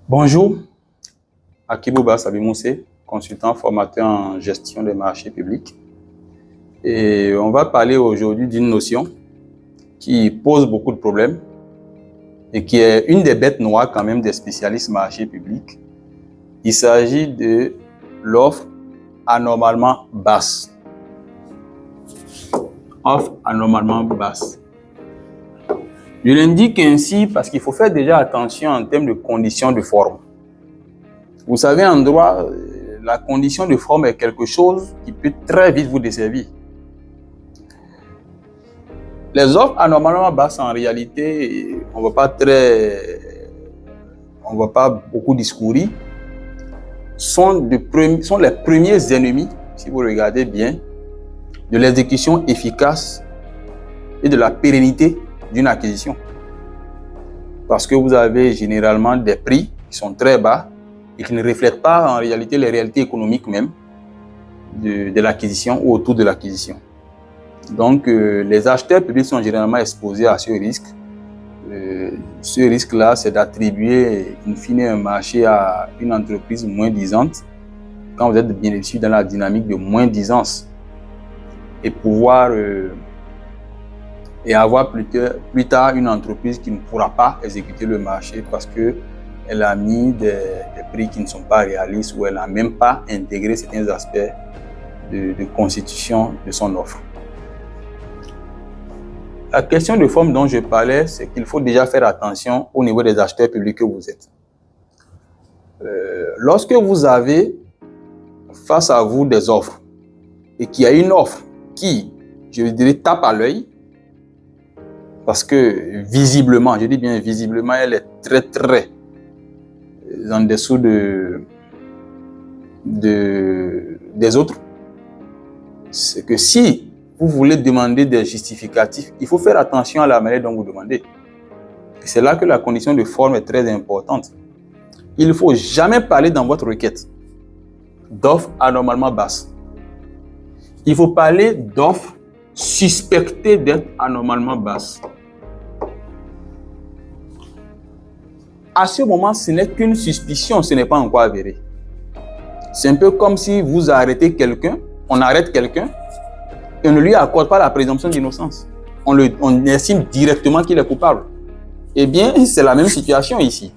Bonjour, Akibouba Sabimoussé, consultant formateur en gestion des marchés publics. Et on va parler aujourd'hui d'une notion qui pose beaucoup de problèmes et qui est une des bêtes noires quand même des spécialistes marchés publics. Il s'agit de l'offre anormalement basse. Offre anormalement basse. Je l'indique ainsi parce qu'il faut faire déjà attention en termes de conditions de forme. Vous savez, en droit, la condition de forme est quelque chose qui peut très vite vous desservir. Les offres anormalement basses, en réalité, on ne va pas beaucoup discourir, sont les premiers ennemis, si vous regardez bien, de l'exécution efficace et de la pérennité d'une acquisition. Parce que vous avez généralement des prix qui sont très bas et qui ne reflètent pas en réalité les réalités économiques même de l'acquisition ou autour de l'acquisition. Donc, les acheteurs publics sont généralement exposés à ce risque. Ce risque-là, c'est d'attribuer in fine un marché à une entreprise moins-disante quand vous êtes bénéficiaire dans la dynamique de moins-disance et pouvoir avoir plus tard une entreprise qui ne pourra pas exécuter le marché parce qu'elle a mis des prix qui ne sont pas réalistes ou elle n'a même pas intégré certains aspects de constitution de son offre. La question de forme dont je parlais, c'est qu'il faut déjà faire attention au niveau des acheteurs publics que vous êtes. Lorsque vous avez face à vous des offres et qu'il y a une offre qui, je dirais, tape à l'œil, parce que visiblement, je dis bien visiblement, elle est très en dessous des autres. C'est que si vous voulez demander des justificatifs, il faut faire attention à la manière dont vous demandez. C'est là que la condition de forme est très importante. Il ne faut jamais parler dans votre requête d'offres anormalement basses. Il faut parler d'offres suspectées d'être anormalement basses. À ce moment, ce n'est qu'une suspicion, ce n'est pas encore avéré. C'est un peu comme si vous arrêtez quelqu'un, on arrête quelqu'un et on ne lui accorde pas la présomption d'innocence. On estime directement qu'il est coupable. Eh bien, c'est la même situation ici.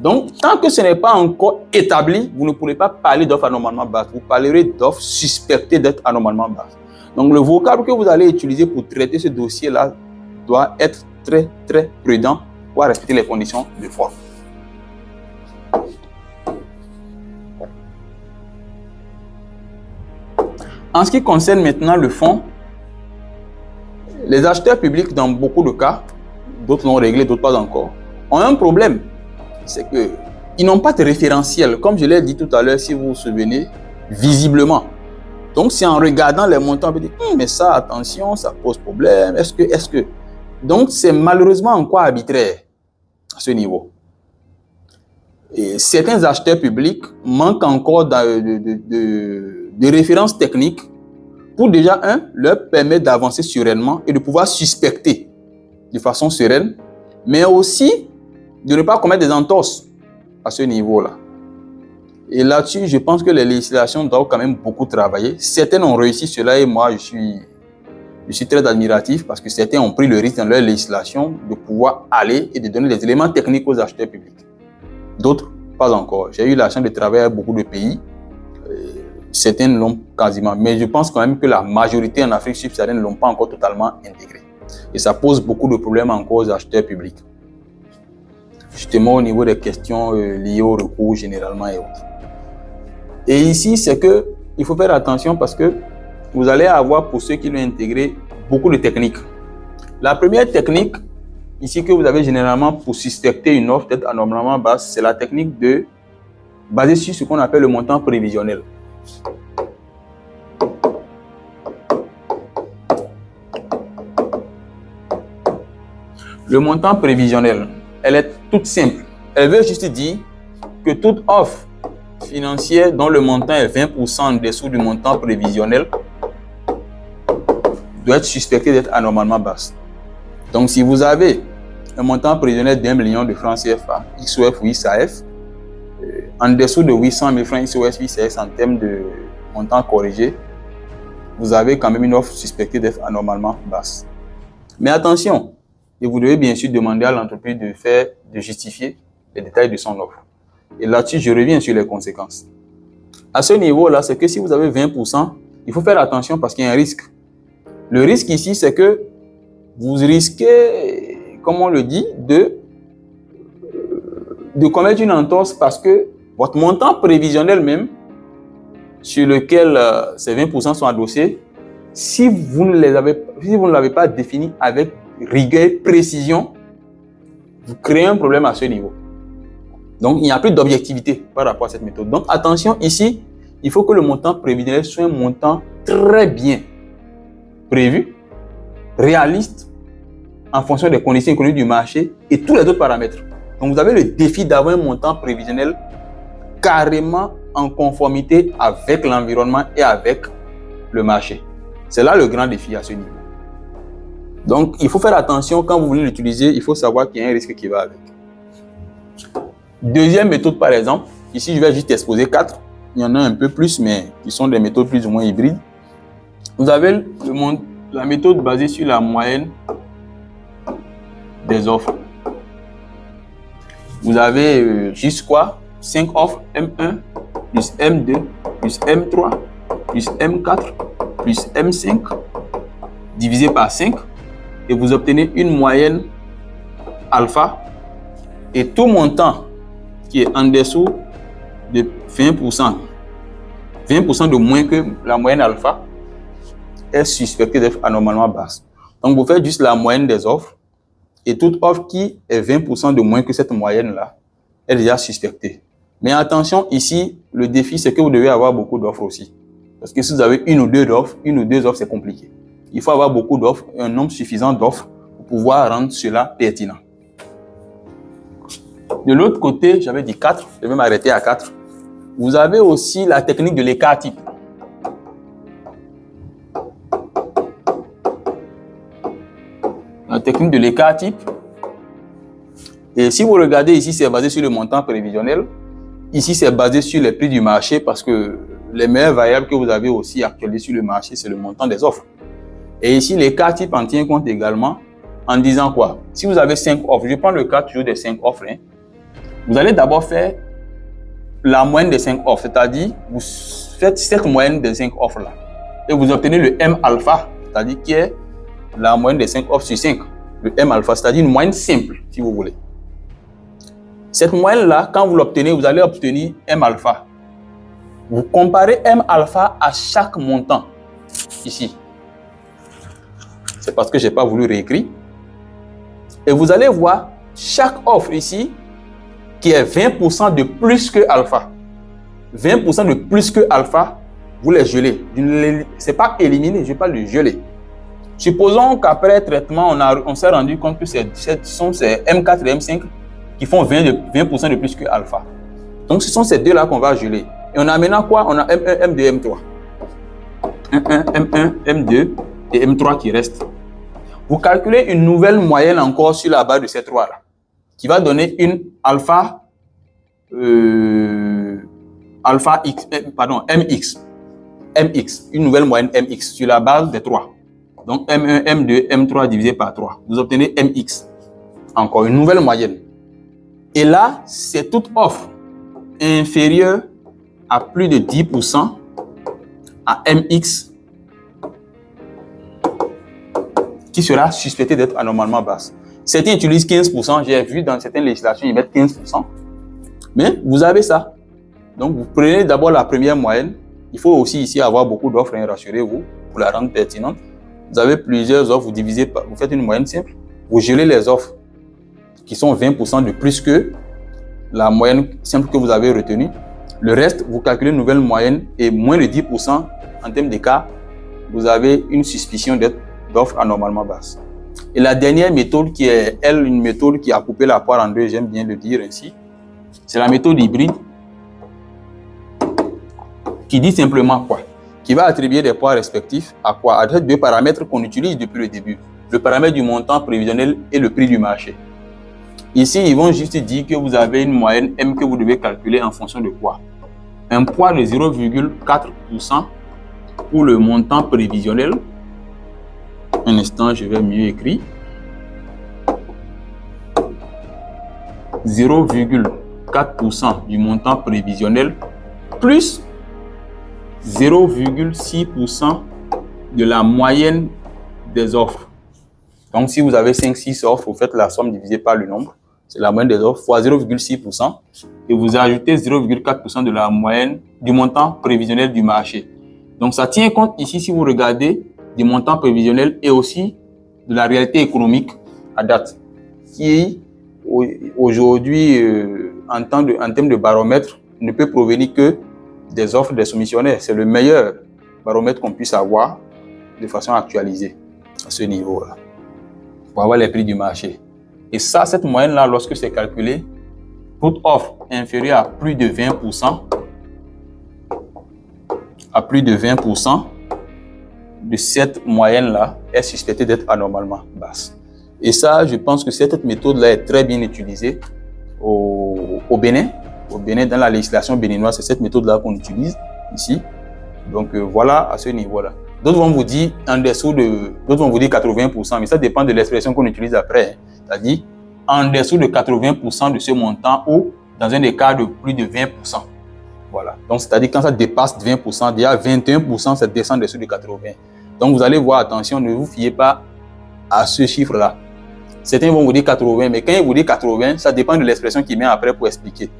Donc, tant que ce n'est pas encore établi, vous ne pourrez pas parler d'offres anormalement basses. Vous parlerez d'offres suspectées d'être anormalement basses. Donc, le vocable que vous allez utiliser pour traiter ce dossier-là doit être très prudent pour respecter les conditions de forme. En ce qui concerne maintenant le fond, les acheteurs publics, dans beaucoup de cas, d'autres l'ont réglé, d'autres pas encore, ont un problème. C'est qu'ils n'ont pas de référentiel. Comme je l'ai dit tout à l'heure, si vous vous souvenez, visiblement. Donc, c'est en regardant les montants, on peut dire, mais ça, attention, ça pose problème. Est-ce que... Donc, c'est malheureusement encore arbitraire à ce niveau. Et certains acheteurs publics manquent encore de références techniques pour déjà, leur permettre d'avancer sereinement et de pouvoir suspecter de façon sereine, mais aussi de ne pas commettre des entorses à ce niveau-là. Et là-dessus, je pense que les législations doivent quand même beaucoup travailler. Certaines ont réussi cela et moi, je suis très admiratif parce que certains ont pris le risque dans leur législation de pouvoir aller et de donner des éléments techniques aux acheteurs publics. D'autres, pas encore. J'ai eu la chance de travailler avec beaucoup de pays. Certains l'ont quasiment. Mais je pense quand même que la majorité en Afrique subsaharienne ne l'ont pas encore totalement intégré. Et ça pose beaucoup de problèmes encore aux acheteurs publics. Justement au niveau des questions liées au recours généralement et autres. Et ici, c'est qu'il faut faire attention parce que vous allez avoir, pour ceux qui l'ont intégré, beaucoup de techniques. La première technique, ici que vous avez généralement pour suspecter une offre d'être anormalement basse, c'est la technique basée sur ce qu'on appelle le montant prévisionnel. Le montant prévisionnel, elle est toute simple. Elle veut juste dire que toute offre financière dont le montant est 20% en dessous du montant prévisionnel doit être suspectée d'être anormalement basse. Donc, si vous avez un montant prévisionnel d'1 million de francs CFA, XOF ou XAF, en dessous de 800 000 francs ICOS ICS en termes de montant corrigé, vous avez quand même une offre suspectée d'être anormalement basse. Mais attention, et vous devez bien sûr demander à l'entreprise de justifier les détails de son offre. Et là-dessus, je reviens sur les conséquences. À ce niveau-là, c'est que si vous avez 20%, il faut faire attention parce qu'il y a un risque. Le risque ici, c'est que vous risquez, comme on le dit, de commettre une entorse parce que votre montant prévisionnel même, sur lequel ces 20% sont adossés, si vous ne l'avez pas défini avec rigueur et précision, vous créez un problème à ce niveau. Donc, il n'y a plus d'objectivité par rapport à cette méthode. Donc, attention, ici, il faut que le montant prévisionnel soit un montant très bien prévu, réaliste, en fonction des conditions économiques du marché et tous les autres paramètres. Donc, vous avez le défi d'avoir un montant prévisionnel carrément en conformité avec l'environnement et avec le marché. C'est là le grand défi à ce niveau. Donc, il faut faire attention quand vous voulez l'utiliser, il faut savoir qu'il y a un risque qui va avec. Deuxième méthode, par exemple, ici je vais juste exposer 4. Il y en a un peu plus, mais qui sont des méthodes plus ou moins hybrides. Vous avez la méthode basée sur la moyenne des offres. Vous avez juste quoi? 5 offres, M1, plus M2, plus M3, plus M4, plus M5, divisé par 5, et vous obtenez une moyenne alpha, et tout montant qui est en dessous de 20%, 20% de moins que la moyenne alpha, est suspectée d'être anormalement basse. Donc, vous faites juste la moyenne des offres, et toute offre qui est 20% de moins que cette moyenne-là est déjà suspectée. Mais attention, ici, le défi, c'est que vous devez avoir beaucoup d'offres aussi. Parce que si vous avez une ou deux offres, c'est compliqué. Il faut avoir beaucoup d'offres, un nombre suffisant d'offres pour pouvoir rendre cela pertinent. De l'autre côté, j'avais dit 4, je vais m'arrêter à 4. Vous avez aussi la technique de l'écart type. La technique de l'écart type. Et si vous regardez ici, c'est basé sur le montant prévisionnel. Ici, c'est basé sur les prix du marché parce que les meilleures variables que vous avez aussi actualisées sur le marché, c'est le montant des offres. Et ici, l'écart type en tient compte également en disant quoi? Si vous avez 5 offres, je prends le cas toujours des 5 offres, hein, vous allez d'abord faire la moyenne des 5 offres, c'est-à-dire vous faites cette moyenne des 5 offres-là et vous obtenez le M alpha, c'est-à-dire qui est la moyenne des 5 offres sur 5. Le M alpha, c'est-à-dire une moyenne simple, si vous voulez. Cette moyenne-là, quand vous l'obtenez, vous allez obtenir M alpha. Vous comparez M alpha à chaque montant, ici. C'est parce que je n'ai pas voulu réécrire. Et vous allez voir chaque offre ici qui est 20% de plus que alpha. 20% de plus que alpha, vous les gelez. Ce n'est pas éliminé, je parle de geler. Supposons qu'après traitement, on s'est rendu compte que ce sont ces M4 et M5 qui font 20% de plus que alpha. Donc, ce sont ces deux-là qu'on va geler. Et on a maintenant quoi? On a M1, M2, M3. M1, M2 et M3 qui restent. Vous calculez une nouvelle moyenne encore sur la base de ces trois-là, qui va donner une alpha, MX, une nouvelle moyenne MX sur la base des 3. Donc M1, M2, M3 divisé par 3. Vous obtenez MX. Encore une nouvelle moyenne. Et là, c'est toute offre inférieure à plus de 10% à MX qui sera suspectée d'être anormalement basse. Certains utilisent 15%. J'ai vu dans certaines législations, ils mettent 15%. Mais vous avez ça. Donc, vous prenez d'abord la première moyenne. Il faut aussi ici avoir beaucoup d'offres, hein, rassurez-vous, pour la rendre pertinente. Vous avez plusieurs offres, vous divisez par, vous faites une moyenne simple. Vous gelez les offres qui sont 20% de plus que la moyenne simple que vous avez retenue. Le reste, vous calculez une nouvelle moyenne et moins de 10% en termes d'écart, vous avez une suspicion d'offres anormalement basses. Et la dernière méthode qui est, elle, une méthode qui a coupé la poire en deux, j'aime bien le dire ainsi, c'est la méthode hybride qui dit simplement quoi? Qui va attribuer des poids respectifs à quoi? À deux paramètres qu'on utilise depuis le début. Le paramètre du montant prévisionnel et le prix du marché. Ici, ils vont juste dire que vous avez une moyenne M que vous devez calculer en fonction de quoi? Un poids de 0,4% pour le montant prévisionnel. Un instant, je vais mieux écrire. 0,4% du montant prévisionnel plus 0,6% de la moyenne des offres. Donc, si vous avez 5-6 offres, vous faites la somme divisée par le nombre. C'est la moyenne des offres fois 0,6% et vous ajoutez 0,4% de la moyenne du montant prévisionnel du marché. Donc, ça tient compte ici, si vous regardez, du montant prévisionnel et aussi de la réalité économique à date, qui aujourd'hui, en termes de baromètre, ne peut provenir que des offres des soumissionnaires. C'est le meilleur baromètre qu'on puisse avoir de façon actualisée à ce niveau-là, pour avoir les prix du marché. Et ça, cette moyenne-là, lorsque c'est calculé, toute offre inférieure à plus de 20%, de cette moyenne-là est suspectée d'être anormalement basse. Et ça, je pense que cette méthode-là est très bien utilisée au Bénin. Au Bénin, dans la législation béninoise, c'est cette méthode-là qu'on utilise ici. Donc voilà, à ce niveau-là. D'autres vont vous dire en dessous de, d'autres vont vous dire 80%, mais ça dépend de l'expression qu'on utilise après. C'est-à-dire en dessous de 80% de ce montant ou dans un écart de plus de 20%. Voilà. Donc c'est-à-dire quand ça dépasse 20%, déjà 21%, ça descend dessous de 80%. Donc vous allez voir, attention, ne vous fiez pas à ce chiffre-là. Certains vont vous dire 80, mais quand ils vous disent 80, ça dépend de l'expression qu'ils mettent après pour expliquer.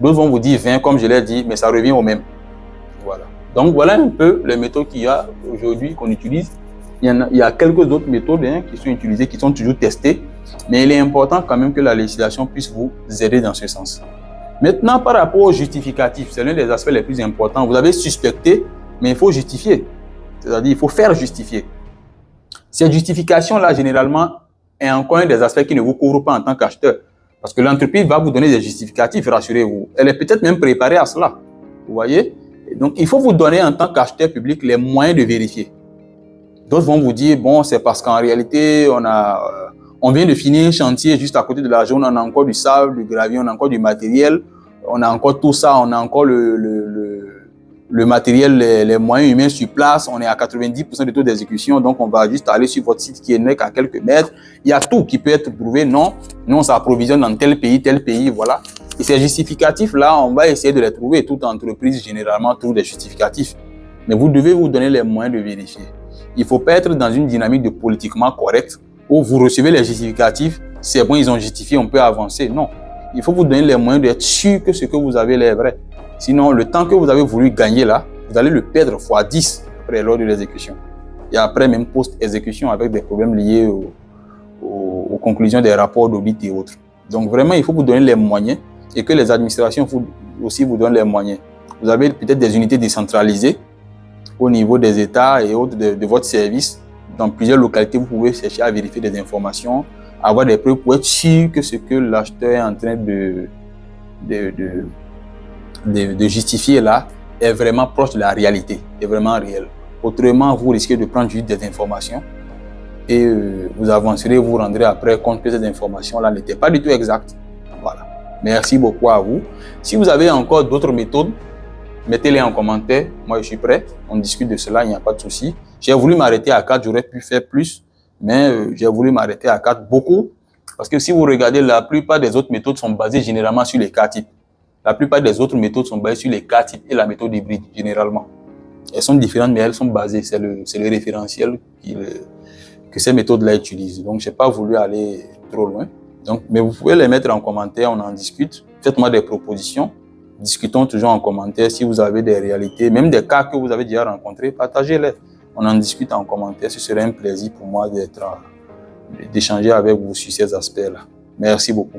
D'autres vont vous dire 20, comme je l'ai dit, mais ça revient au même. Voilà. Donc voilà un peu les méthodes qu'il y a aujourd'hui qu'on utilise. Il y a quelques autres méthodes qui sont utilisées, qui sont toujours testées, mais il est important quand même que la législation puisse vous aider dans ce sens. Maintenant, par rapport au justificatif, c'est l'un des aspects les plus importants. Vous avez suspecté, mais il faut justifier. C'est-à-dire il faut faire justifier. Cette justification-là, généralement, est encore un des aspects qui ne vous couvre pas en tant qu'acheteur. Parce que l'entreprise va vous donner des justificatifs, rassurez-vous. Elle est peut-être même préparée à cela. Vous voyez? Et donc, il faut vous donner en tant qu'acheteur public les moyens de vérifier. D'autres vont vous dire, bon, c'est parce qu'en réalité, on vient de finir un chantier juste à côté de la zone, on a encore du sable, du gravier, on a encore du matériel, on a encore tout ça, on a encore le matériel, les moyens humains sur place, on est à 90% de taux d'exécution, donc on va juste aller sur votre site qui est qu'à quelques mètres. Il y a tout qui peut être prouvé, non, nous on s'approvisionne dans tel pays, voilà. Et ces justificatifs-là, on va essayer de les trouver. Toute entreprise, généralement, trouve des justificatifs. Mais vous devez vous donner les moyens de vérifier. Il ne faut pas être dans une dynamique de politiquement correct où vous recevez les justificatifs, c'est bon, ils ont justifié, on peut avancer. Non, il faut vous donner les moyens d'être sûr que ce que vous avez est vrai. Sinon, le temps que vous avez voulu gagner là, vous allez le perdre x10 après lors de l'exécution. Et après, même post-exécution avec des problèmes liés aux conclusions des rapports d'audit et autres. Donc vraiment, il faut vous donner les moyens et que les administrations aussi vous donnent les moyens. Vous avez peut-être des unités décentralisées au niveau des États et autres de votre service. Dans plusieurs localités, vous pouvez chercher à vérifier des informations, avoir des preuves pour être sûr que ce que l'acheteur est en train de justifier là est vraiment proche de la réalité, est vraiment réel. Autrement, vous risquez de prendre juste des informations et vous avancerez, vous rendrez après compte que ces informations-là n'étaient pas du tout exactes. Voilà. Merci beaucoup à vous. Si vous avez encore d'autres méthodes, mettez-les en commentaire. Moi, je suis prêt. On discute de cela, il n'y a pas de souci. J'ai voulu m'arrêter à 4, j'aurais pu faire plus, mais j'ai voulu m'arrêter à 4 beaucoup. Parce que si vous regardez, la plupart des autres méthodes sont basées généralement sur les cas types. La plupart des autres méthodes sont basées sur les cas types et la méthode hybride, généralement. Elles sont différentes, mais elles sont basées. C'est le référentiel que ces méthodes-là utilisent. Donc, je n'ai pas voulu aller trop loin. Donc, mais vous pouvez les mettre en commentaire, on en discute. Faites-moi des propositions. Discutons toujours en commentaire. Si vous avez des réalités, même des cas que vous avez déjà rencontrés, partagez-les. On en discute en commentaire. Ce serait un plaisir pour moi d'échanger avec vous sur ces aspects-là. Merci beaucoup.